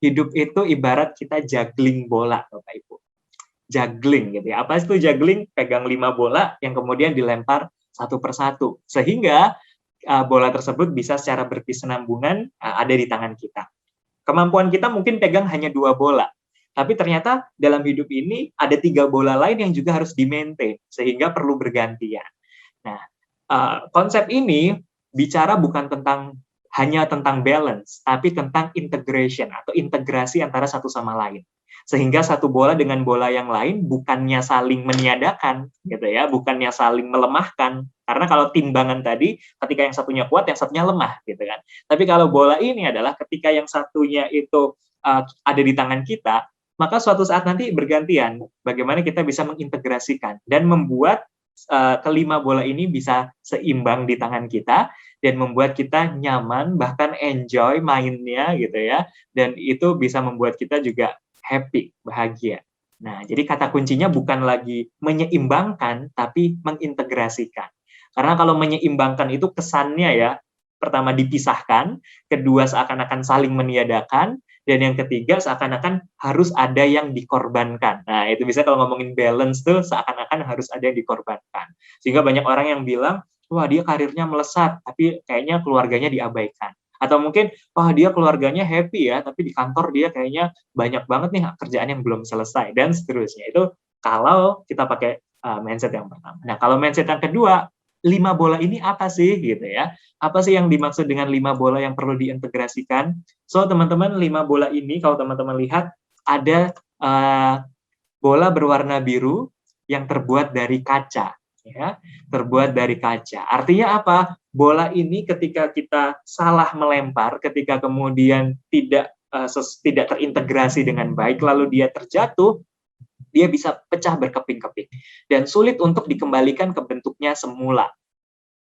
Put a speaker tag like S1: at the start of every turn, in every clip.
S1: hidup itu ibarat kita juggling bola, Bapak Ibu. Juggling gitu ya. Apa itu juggling? Pegang 5 bola yang kemudian dilempar satu persatu. Sehingga bola tersebut bisa secara berkesinambungan ada di tangan kita. Kemampuan kita mungkin pegang hanya 2 bola. Tapi ternyata dalam hidup ini ada 3 bola lain yang juga harus di-maintain. Sehingga perlu bergantian. Nah, konsep ini bicara bukan hanya tentang balance, tapi tentang integration atau integrasi antara satu sama lain. Sehingga satu bola dengan bola yang lain bukannya saling meniadakan, gitu ya, bukannya saling melemahkan. Karena kalau timbangan tadi, ketika yang satunya kuat, yang satunya lemah, gitu kan. Tapi kalau bola ini adalah ketika yang satunya itu ada di tangan kita, maka suatu saat nanti bergantian. Bagaimana kita bisa mengintegrasikan dan membuat kelima bola ini bisa seimbang di tangan kita dan membuat kita nyaman, bahkan enjoy mainnya gitu ya, dan itu bisa membuat kita juga happy, bahagia. Nah, jadi kata kuncinya bukan lagi menyeimbangkan, tapi mengintegrasikan. Karena kalau menyeimbangkan itu kesannya ya, pertama dipisahkan, kedua seakan-akan saling meniadakan, dan yang ketiga seakan-akan harus ada yang dikorbankan. Nah, itu bisa kalau ngomongin balance tuh seakan-akan harus ada yang dikorbankan. Sehingga banyak orang yang bilang, wah dia karirnya melesat, tapi kayaknya keluarganya diabaikan. Atau mungkin, wah dia keluarganya happy ya, tapi di kantor dia kayaknya banyak banget nih kerjaan yang belum selesai, dan seterusnya. Itu kalau kita pakai mindset yang pertama. Nah, kalau mindset yang kedua, 5 bola ini apa sih gitu ya? Apa sih yang dimaksud dengan 5 bola yang perlu diintegrasikan? So, teman-teman, 5 bola ini kalau teman-teman lihat ada bola berwarna biru yang terbuat dari kaca, ya, terbuat dari kaca. Artinya apa? Bola ini ketika kita salah melempar, ketika kemudian tidak terintegrasi dengan baik, lalu dia terjatuh, dia bisa pecah berkeping-keping dan sulit untuk dikembalikan ke bentuknya semula.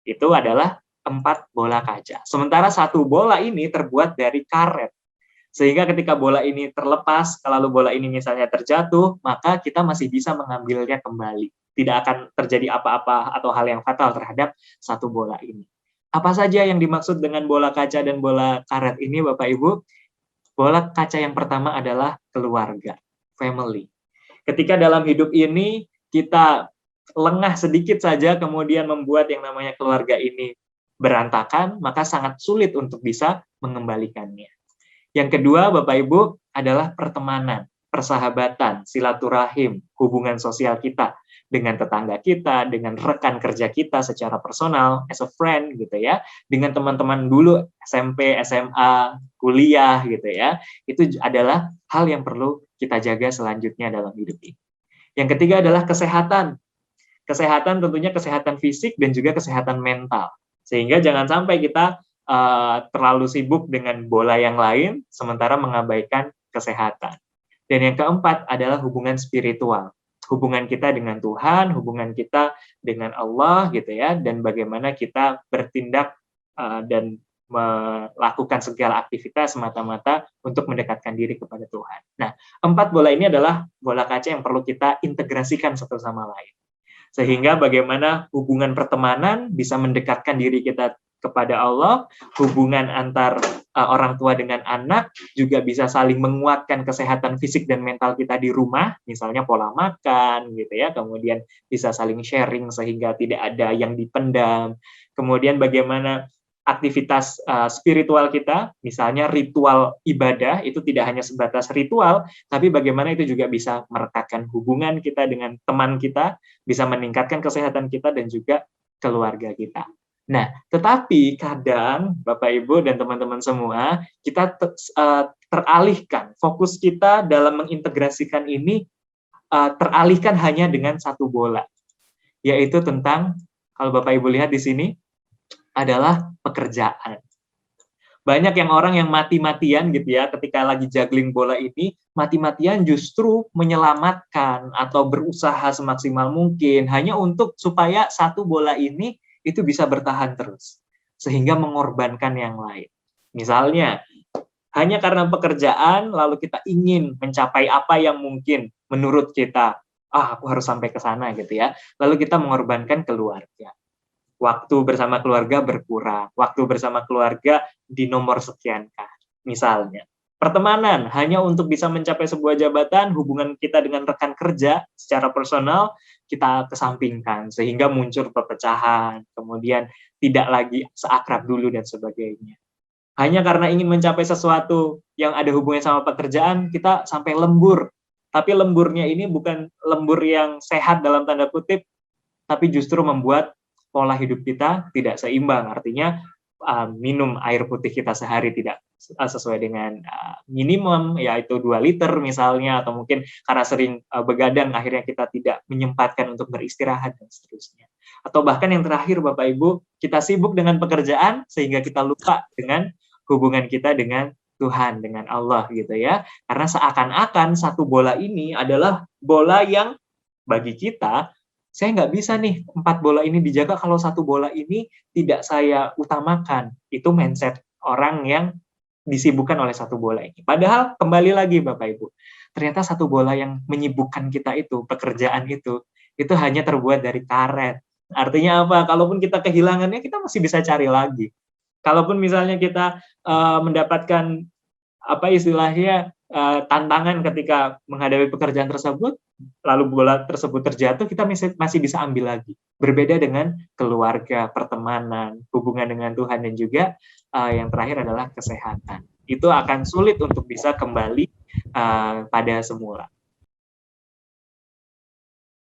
S1: Itu adalah 4 bola kaca. Sementara 1 bola ini terbuat dari karet. Sehingga ketika bola ini terlepas, lalu bola ini misalnya terjatuh, maka kita masih bisa mengambilnya kembali. Tidak akan terjadi apa-apa atau hal yang fatal terhadap 1 bola ini. Apa saja yang dimaksud dengan bola kaca dan bola karet ini, Bapak Ibu? Bola kaca yang pertama adalah keluarga, family. Ketika dalam hidup ini kita lengah sedikit saja kemudian membuat yang namanya keluarga ini berantakan, maka sangat sulit untuk bisa mengembalikannya. Yang kedua, Bapak Ibu, adalah pertemanan, persahabatan, silaturahim, hubungan sosial kita dengan tetangga kita, dengan rekan kerja kita secara personal, as a friend gitu ya, dengan teman-teman dulu SMP, SMA, kuliah gitu ya. Itu adalah hal yang perlu kita jaga selanjutnya dalam hidup ini. Yang ketiga adalah kesehatan. Kesehatan tentunya kesehatan fisik dan juga kesehatan mental. Sehingga jangan sampai kita terlalu sibuk dengan bola yang lain, sementara mengabaikan kesehatan. Dan yang keempat adalah hubungan spiritual. Hubungan kita dengan Tuhan, hubungan kita dengan Allah gitu ya, dan bagaimana kita bertindak dan melakukan segala aktivitas semata-mata untuk mendekatkan diri kepada Tuhan. Nah, 4 bola ini adalah bola kaca yang perlu kita integrasikan satu sama lain. Sehingga bagaimana hubungan pertemanan bisa mendekatkan diri kita kepada Allah, hubungan antar orang tua dengan anak juga bisa saling menguatkan kesehatan fisik dan mental kita di rumah, misalnya pola makan gitu ya, kemudian bisa saling sharing sehingga tidak ada yang dipendam. Kemudian bagaimana aktivitas spiritual kita, misalnya ritual ibadah, itu tidak hanya sebatas ritual, tapi bagaimana itu juga bisa merekatkan hubungan kita dengan teman kita, bisa meningkatkan kesehatan kita dan juga keluarga kita. Nah, tetapi kadang Bapak Ibu dan teman-teman semua, kita teralihkan, fokus kita dalam mengintegrasikan ini teralihkan hanya dengan 1 bola, yaitu tentang, kalau Bapak Ibu lihat di sini, adalah pekerjaan. Banyak yang orang yang mati-matian gitu ya, ketika lagi juggling bola ini, mati-matian justru menyelamatkan atau berusaha semaksimal mungkin, hanya untuk supaya 1 bola ini itu bisa bertahan terus, sehingga mengorbankan yang lain. Misalnya, hanya karena pekerjaan, lalu kita ingin mencapai apa yang mungkin menurut kita, aku harus sampai ke sana gitu ya, lalu kita mengorbankan keluarga. Waktu bersama keluarga berkurang, waktu bersama keluarga di nomor sekian kah, misalnya. Pertemanan hanya untuk bisa mencapai sebuah jabatan, hubungan kita dengan rekan kerja secara personal kita kesampingkan sehingga muncul perpecahan, kemudian tidak lagi seakrab dulu dan sebagainya. Hanya karena ingin mencapai sesuatu yang ada hubungannya sama pekerjaan, kita sampai lembur. Tapi lemburnya ini bukan lembur yang sehat dalam tanda kutip, tapi justru membuat pola hidup kita tidak seimbang. Artinya minum air putih kita sehari tidak sesuai dengan minimum, yaitu 2 liter misalnya, atau mungkin karena sering begadang akhirnya kita tidak menyempatkan untuk beristirahat dan seterusnya. Atau bahkan yang terakhir Bapak Ibu, kita sibuk dengan pekerjaan sehingga kita lupa dengan hubungan kita dengan Tuhan, dengan Allah gitu ya. Karena seakan-akan satu bola ini adalah bola yang bagi kita, saya nggak bisa nih 4 bola ini dijaga kalau satu bola ini tidak saya utamakan. Itu mindset orang yang disibukkan oleh satu bola ini. Padahal kembali lagi Bapak Ibu, ternyata satu bola yang menyibukkan kita itu, pekerjaan itu hanya terbuat dari karet. Artinya apa? Kalaupun kita kehilangannya, kita masih bisa cari lagi. Kalaupun misalnya kita mendapatkan apa istilahnya tantangan ketika menghadapi pekerjaan tersebut, lalu bola tersebut terjatuh, kita masih bisa ambil lagi. Berbeda dengan keluarga, pertemanan, hubungan dengan Tuhan, dan juga yang terakhir adalah kesehatan. Itu akan sulit untuk bisa kembali pada semula.